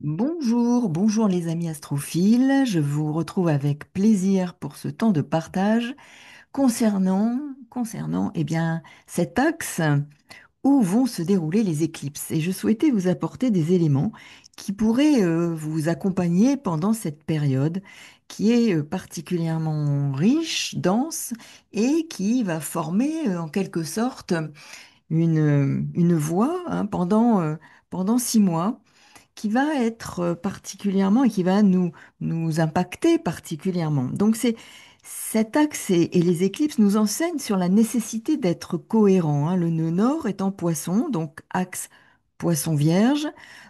Bonjour, bonjour les amis astrophiles. Je vous retrouve avec plaisir pour ce temps de partage concernant cet axe où vont se dérouler les éclipses. Et je souhaitais vous apporter des éléments qui pourraient vous accompagner pendant cette période qui est particulièrement riche, dense et qui va former en quelque sorte une voie hein, pendant 6 mois qui va être particulièrement et qui va nous impacter particulièrement. Donc c'est cet axe et les éclipses nous enseignent sur la nécessité d'être cohérent, hein. Le nœud nord est en Poisson, donc axe Poisson Vierge.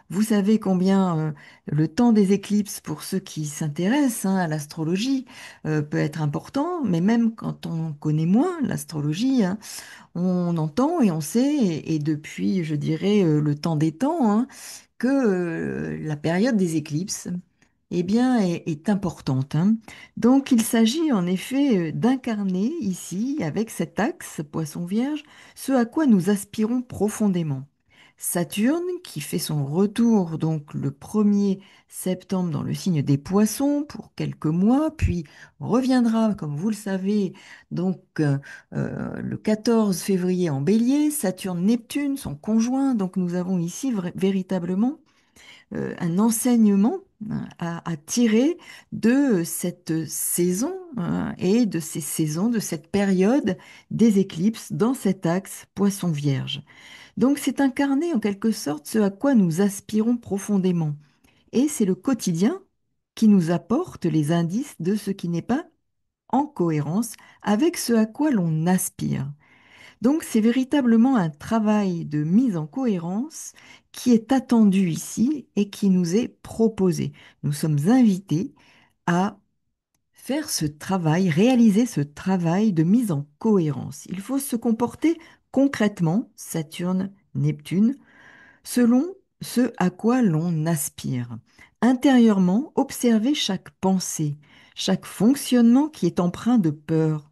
Vous savez combien le temps des éclipses, pour ceux qui s'intéressent à l'astrologie, peut être important, mais même quand on connaît moins l'astrologie, hein, on entend et on sait, et depuis, je dirais, le temps des temps, hein, que la période des éclipses est importante, hein. Donc, il s'agit en effet d'incarner ici, avec cet axe Poisson Vierge, ce à quoi nous aspirons profondément. Saturne, qui fait son retour donc le 1er septembre dans le signe des Poissons pour quelques mois, puis reviendra, comme vous le savez, donc le 14 février en Bélier, Saturne-Neptune, son conjoint. Donc nous avons ici véritablement un enseignement hein, à tirer de cette saison hein, et de ces saisons, de cette période des éclipses dans cet axe Poisson-Vierge. Donc c'est incarner en quelque sorte ce à quoi nous aspirons profondément. Et c'est le quotidien qui nous apporte les indices de ce qui n'est pas en cohérence avec ce à quoi l'on aspire. Donc c'est véritablement un travail de mise en cohérence qui est attendu ici et qui nous est proposé. Nous sommes invités à faire ce travail, réaliser ce travail de mise en cohérence. Il faut se comporter concrètement, Saturne, Neptune, selon ce à quoi l'on aspire. Intérieurement, observer chaque pensée, chaque fonctionnement qui est empreint de peur,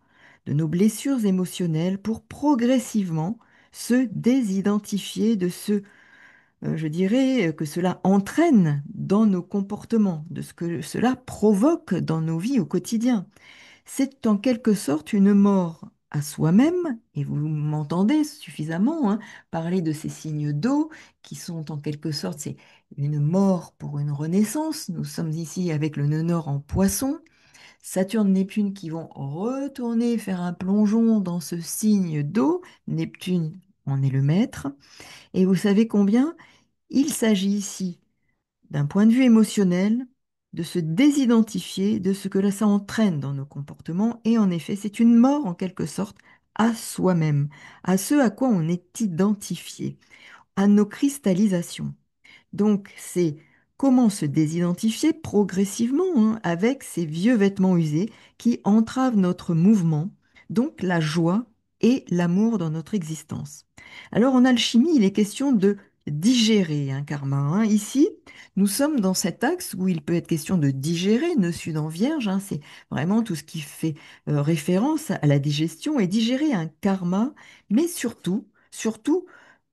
de nos blessures émotionnelles pour progressivement se désidentifier de ce, je dirais, que cela entraîne dans nos comportements, de ce que cela provoque dans nos vies au quotidien. C'est en quelque sorte une mort à soi-même, et vous m'entendez suffisamment hein, parler de ces signes d'eau qui sont en quelque sorte c'est une mort pour une renaissance. Nous sommes ici avec le nœud nord en Poisson, Saturne, Neptune qui vont retourner faire un plongeon dans ce signe d'eau. Neptune en est le maître, et vous savez combien il s'agit ici d'un point de vue émotionnel, de se désidentifier de ce que là, ça entraîne dans nos comportements. Et en effet, c'est une mort en quelque sorte à soi-même, à ce à quoi on est identifié, à nos cristallisations. Donc, c'est comment se désidentifier progressivement hein, avec ces vieux vêtements usés qui entravent notre mouvement, donc la joie et l'amour dans notre existence. Alors, en alchimie, il est question de digérer un karma, hein. Ici, nous sommes dans cet axe où il peut être question de digérer, nœud sud en vierge, hein, c'est vraiment tout ce qui fait référence à la digestion et digérer un karma, mais surtout,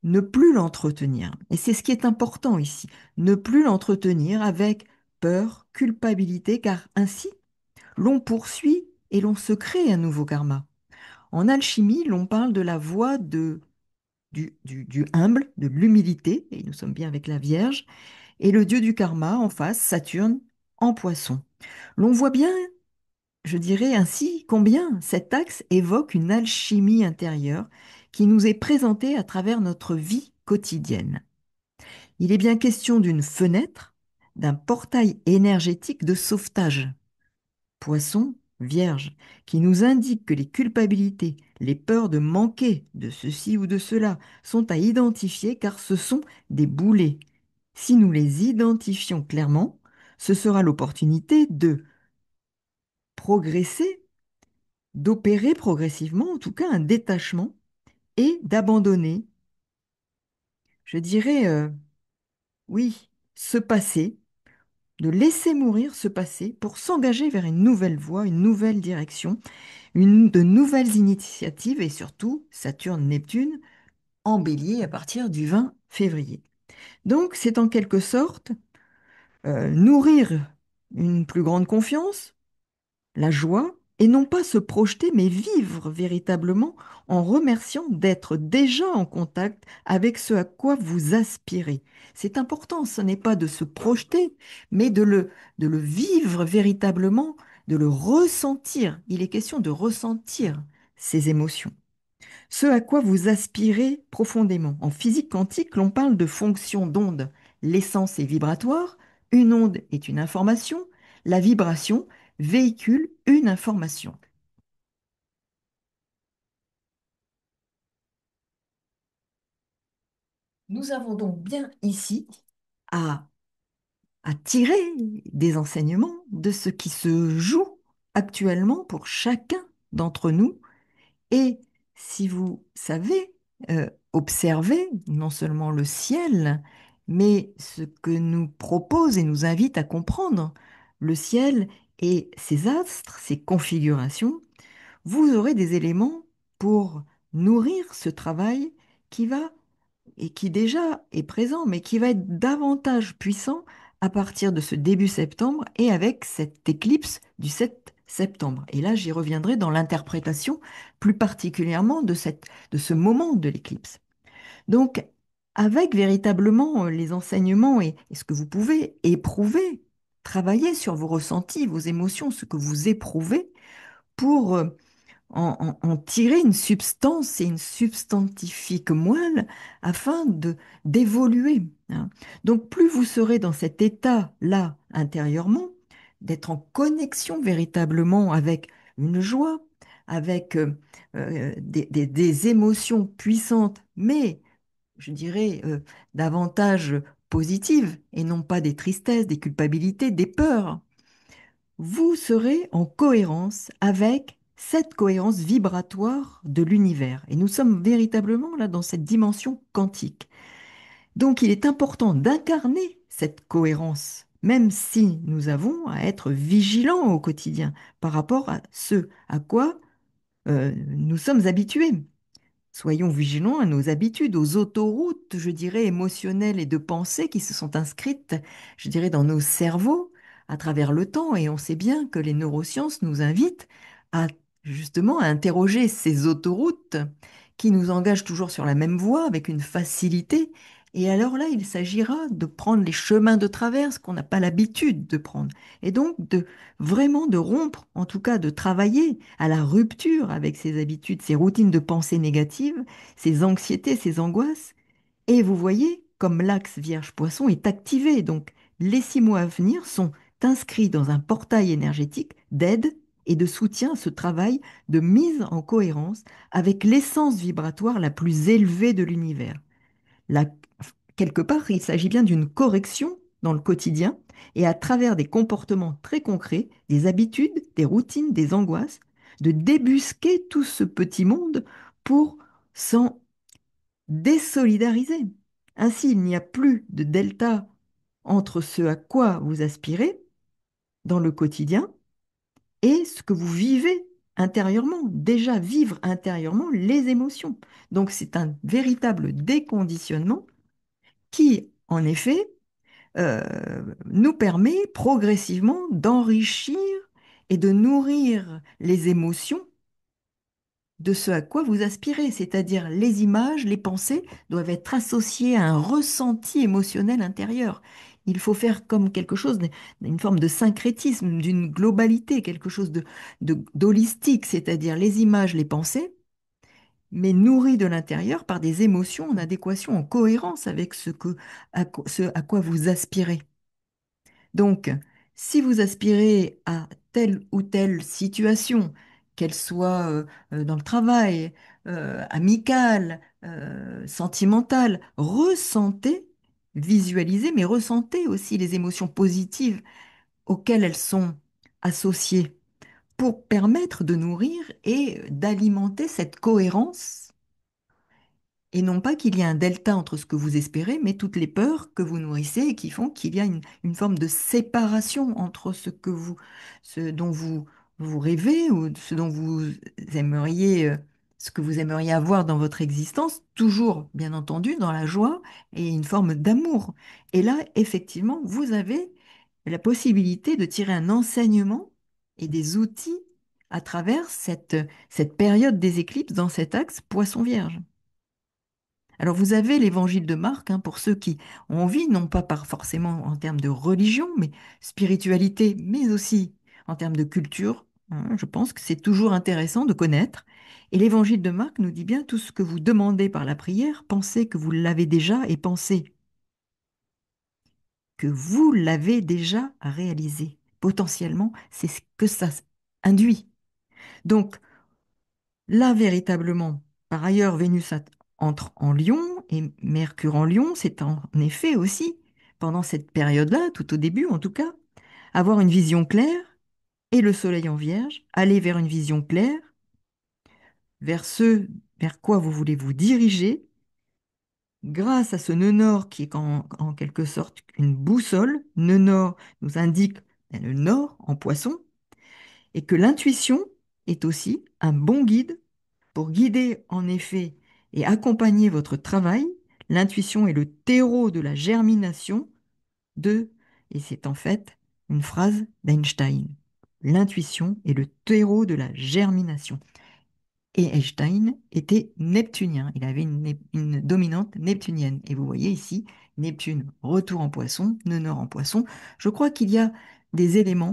ne plus l'entretenir. Et c'est ce qui est important ici, ne plus l'entretenir avec peur, culpabilité, car ainsi, l'on poursuit et l'on se crée un nouveau karma. En alchimie, l'on parle de la voie du humble, de l'humilité, et nous sommes bien avec la Vierge, et le dieu du karma en face, Saturne, en poisson. L'on voit bien, je dirais ainsi, combien cet axe évoque une alchimie intérieure qui nous est présentée à travers notre vie quotidienne. Il est bien question d'une fenêtre, d'un portail énergétique de sauvetage, Poisson, Vierge, qui nous indique que les culpabilités, les peurs de manquer de ceci ou de cela sont à identifier car ce sont des boulets. Si nous les identifions clairement, ce sera l'opportunité de progresser, d'opérer progressivement, en tout cas un détachement, et d'abandonner, je dirais, oui, ce passé de laisser mourir ce passé pour s'engager vers une nouvelle voie, une nouvelle direction, de nouvelles initiatives et surtout Saturne-Neptune en bélier à partir du 20 février. Donc c'est en quelque sorte Nourrir une plus grande confiance, la joie, et non pas se projeter, mais vivre véritablement en remerciant d'être déjà en contact avec ce à quoi vous aspirez. C'est important, ce n'est pas de se projeter, mais de le vivre véritablement, de le ressentir. Il est question de ressentir ces émotions. Ce à quoi vous aspirez profondément. En physique quantique, l'on parle de fonction d'onde. L'essence est vibratoire, une onde est une information, la vibration véhicule une information. Nous avons donc bien ici à, à tirer des enseignements de ce qui se joue actuellement pour chacun d'entre nous. Et si vous savez observer non seulement le ciel, mais ce que nous propose et nous invite à comprendre le ciel et ses astres, ses configurations, vous aurez des éléments pour nourrir ce travail qui va et qui déjà est présent, mais qui va être davantage puissant à partir de ce début septembre et avec cette éclipse du 7 septembre. Et là, j'y reviendrai dans l'interprétation plus particulièrement de ce moment de l'éclipse. Donc, avec véritablement les enseignements et ce que vous pouvez éprouver, travailler sur vos ressentis, vos émotions, ce que vous éprouvez pour en tirer une substance et une substantifique moelle afin d'évoluer, hein. Donc plus vous serez dans cet état-là intérieurement, d'être en connexion véritablement avec une joie, avec des émotions puissantes, mais je dirais davantage positives et non pas des tristesses, des culpabilités, des peurs, vous serez en cohérence avec cette cohérence vibratoire de l'univers. Et nous sommes véritablement là dans cette dimension quantique. Donc il est important d'incarner cette cohérence, même si nous avons à être vigilants au quotidien par rapport à ce à quoi nous sommes habitués. Soyons vigilants à nos habitudes, aux autoroutes, je dirais, émotionnelles et de pensée qui se sont inscrites, je dirais, dans nos cerveaux à travers le temps. Et on sait bien que les neurosciences nous invitent à justement à interroger ces autoroutes qui nous engagent toujours sur la même voie avec une facilité. Et alors là, il s'agira de prendre les chemins de traverse qu'on n'a pas l'habitude de prendre. Et donc de vraiment de rompre, en tout cas de travailler à la rupture avec ces habitudes, ces routines de pensée négatives, ces anxiétés, ces angoisses. Et vous voyez, comme l'axe Vierge-Poisson est activé, donc les 6 mois à venir sont inscrits dans un portail énergétique d'aide et de soutien à ce travail de mise en cohérence avec l'essence vibratoire la plus élevée de l'univers. Là, quelque part, il s'agit bien d'une correction dans le quotidien et à travers des comportements très concrets, des habitudes, des routines, des angoisses, de débusquer tout ce petit monde pour s'en désolidariser. Ainsi, il n'y a plus de delta entre ce à quoi vous aspirez dans le quotidien et ce que vous vivez intérieurement. Déjà vivre intérieurement les émotions. Donc c'est un véritable déconditionnement qui, en effet, nous permet progressivement d'enrichir et de nourrir les émotions de ce à quoi vous aspirez, c'est-à-dire les images, les pensées doivent être associées à un ressenti émotionnel intérieur. Il faut faire comme quelque chose, une forme de syncrétisme, d'une globalité, quelque chose d'holistique, c'est-à-dire les images, les pensées, mais nourries de l'intérieur par des émotions en adéquation, en cohérence avec ce à quoi vous aspirez. Donc, si vous aspirez à telle ou telle situation, qu'elle soit dans le travail, amicale, sentimentale, ressentez, visualisez, mais ressentez aussi les émotions positives auxquelles elles sont associées pour permettre de nourrir et d'alimenter cette cohérence et non pas qu'il y ait un delta entre ce que vous espérez, mais toutes les peurs que vous nourrissez et qui font qu'il y a une forme de séparation entre ce dont vous rêvez ou ce dont vous aimeriez ce que vous aimeriez avoir dans votre existence, toujours, bien entendu, dans la joie et une forme d'amour. Et là, effectivement, vous avez la possibilité de tirer un enseignement et des outils à travers cette période des éclipses dans cet axe Poisson-Vierge. Alors vous avez l'évangile de Marc, hein, pour ceux qui ont envie, non pas par forcément en termes de religion, mais spiritualité, mais aussi en termes de culture, hein. Je pense que c'est toujours intéressant de connaître. Et l'évangile de Marc nous dit bien tout ce que vous demandez par la prière, pensez que vous l'avez déjà et pensez que vous l'avez déjà réalisé. Potentiellement, c'est ce que ça induit. Donc, là, véritablement, par ailleurs, entre en Lion et Mercure en Lion, c'est en effet aussi, pendant cette période-là, tout au début en tout cas, avoir une vision claire et le Soleil en Vierge, aller vers une vision claire, vers ce vers quoi vous voulez vous diriger, grâce à ce nœud nord qui est en quelque sorte une boussole. Nœud nord nous indique le nord en Poisson, et que l'intuition est aussi un bon guide pour guider en effet et accompagner votre travail. L'intuition est le terreau de la germination de, et c'est en fait une phrase d'Einstein. L'intuition est le terreau de la germination. Et Einstein était neptunien. Il avait une dominante neptunienne. Et vous voyez ici, Neptune, retour en Poisson, nœud nord en Poisson. Je crois qu'il y a des éléments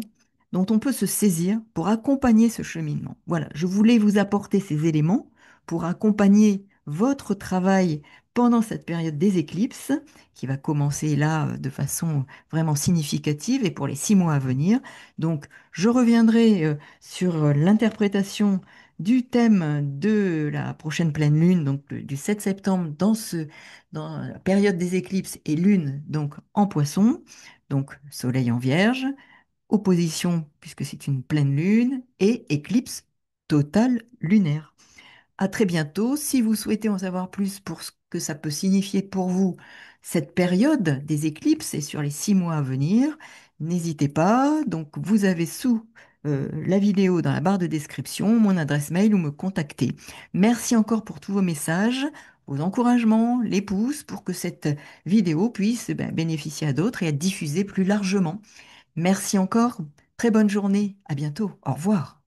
dont on peut se saisir pour accompagner ce cheminement. Voilà, je voulais vous apporter ces éléments pour accompagner votre travail pendant cette période des éclipses, qui va commencer là de façon vraiment significative et pour les 6 mois à venir. Donc, je reviendrai sur l'interprétation du thème de la prochaine pleine lune, donc du 7 septembre, dans la période des éclipses et lune, donc en Poisson, donc soleil en Vierge, opposition puisque c'est une pleine lune et éclipse totale lunaire. À très bientôt. Si vous souhaitez en savoir plus pour ce que ça peut signifier pour vous, cette période des éclipses et sur les 6 mois à venir, n'hésitez pas. Donc, vous avez sous la vidéo dans la barre de description mon adresse mail ou me contacter. Merci encore pour tous vos messages, vos encouragements, les pouces pour que cette vidéo puisse bénéficier à d'autres et être diffusée plus largement. Merci encore. Très bonne journée. À bientôt. Au revoir.